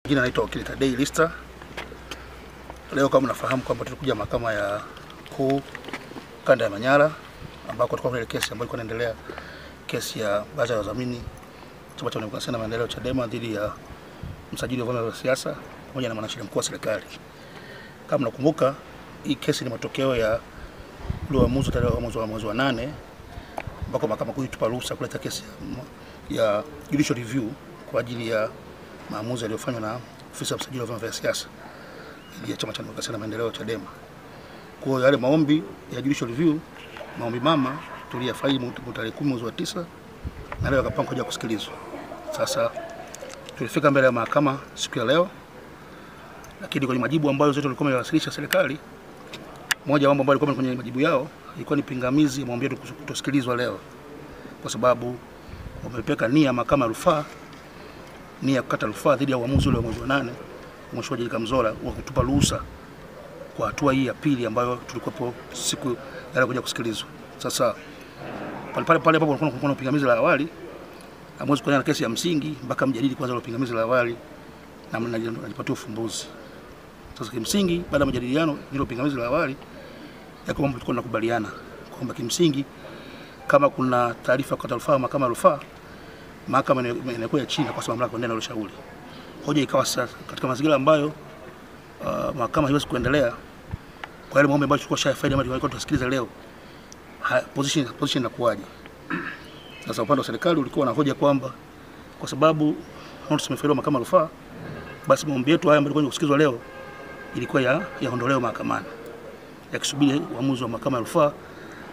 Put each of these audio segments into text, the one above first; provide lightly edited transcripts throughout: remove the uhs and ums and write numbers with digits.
Jina naitwa Wakili Tadei Lista. Leo kama mnafahamu kwamba tulikuja mahakama ya kuu kanda ya Manyara ambako tulikuwa kwenye kesi ambayo ilikuwa inaendelea, kesi ya baraza la wadhamini chama cha demokrasia na maendeleo Chadema dhidi ya msajili wa vyama vya siasa pamoja na mwanasheria mkuu wa serikali. Kama mnakumbuka, hii kesi ni matokeo ya ule uamuzi tarehe mwezi wa 8 ambako mahakama kuu ilitupa ruhusa kuleta kesi ya judicial review kwa ajili ya maamuzi yaliyofanywa na ofisi ya msajili wa vyama vya siasa ya chama cha demokrasia na maendeleo Chadema. Kwa hiyo yale maombi ya judicial review, maombi mama, tuliyafaili tarehe 10 mwezi wa 9 na leo yakapangwa kuja kusikilizwa. Sasa tulifika mbele ya mahakama siku ya leo, lakini kwenye majibu ambayo zote walikuwa wamewasilisha serikali, moja mambo ambayo ilikuwa kwenye majibu yao ilikuwa ni pingamizi ya maombi yetu kutosikilizwa leo, kwa sababu wamepeka nia mahakama ya rufaa nia kukata rufaa dhidi ya uamuzi ule wa mwezi wa 8 Mheshimiwa Jaji Kamzola wa kutupa ruhusa kwa hatua hii ya pili ambayo tulikuwa siku ya kuja kusikilizwa. Sasa pale hapo kuna pingamizi la awali, amwezi kuanza na kesi ya msingi mpaka mjadili kwanza ile pingamizi la awali na mnajipatia ufumbuzi. Sasa kimsingi baada ya majadiliano hilo pingamizi la awali ya kwamba tulikuwa tunakubaliana kwamba kimsingi kama kuna taarifa kukata rufaa mahakama ya rufaa, mahakama inakuwa chini kwa sababu mamlaka kuendelea na ushauri. Hoja ikawa sasa katika mazingira ambayo mahakama haiwezi kuendelea kwa yale maombi ambayo tulikuwa shafaidi ambayo tulikuwa tusikiliza leo, position inakuwaje? Sasa upande wa serikali ulikuwa na hoja kwamba kwa sababu notice imefailiwa mahakama ya rufaa, basi maombi yetu haya ambayo tulikuwa kusikilizwa leo ilikuwa yaondolewe mahakamani, yakisubiri uamuzi wa mahakama ya rufaa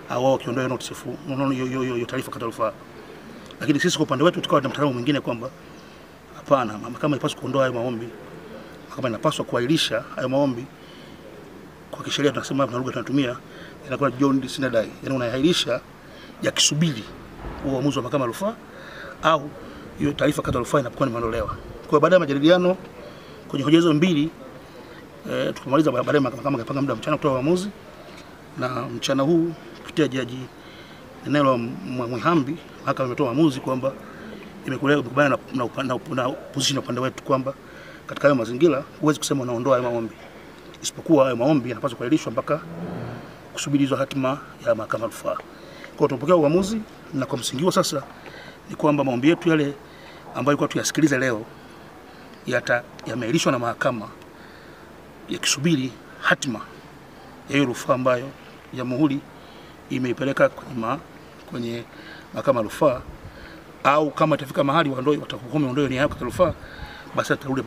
au wao kiondoe notice hiyo taarifa kata rufaa. Lakini sisi kwa upande wetu tukawa na mtazamo mwingine kwamba hapana, mahakama inapaswa kuondoa hayo maombi. Mahakama inapaswa kuahirisha hayo maombi. Kwa kisheria tunasema na lugha tunatumia inakuwa John sine die, yaani unaahirisha yakisubiri uamuzi wa mahakama ya rufaa au hiyo taarifa kata rufaa inapokuwa imeondolewa. Kwa baada ya majadiliano kwenye hoja hizo mbili tukamaliza baadaye mahakama ikapanga muda mchana kutoa uamuzi, na mchana huu kupitia Jaji Nelo Mwihambi mahakama imetoa uamuzi kwamba imekubaliana na position upande wetu kwamba katika hayo mazingira huwezi kusema unaondoa hayo maombi, isipokuwa hayo maombi yanapaswa kuahirishwa mpaka kusubirizwa hatima ya mahakama ya rufaa. Kwa tupokea uamuzi, na kwa msingi huo sasa ni kwamba maombi yetu yale ambayo ilikuwa tuyasikilize leo yameahirishwa na mahakama yakisubiri hatima ya hiyo rufaa ambayo Jamhuri imeipeleka kwenye mahakama ya rufaa, au kama itafika mahali watahukumu ondoe ni hapo kwa rufaa, basi atarudi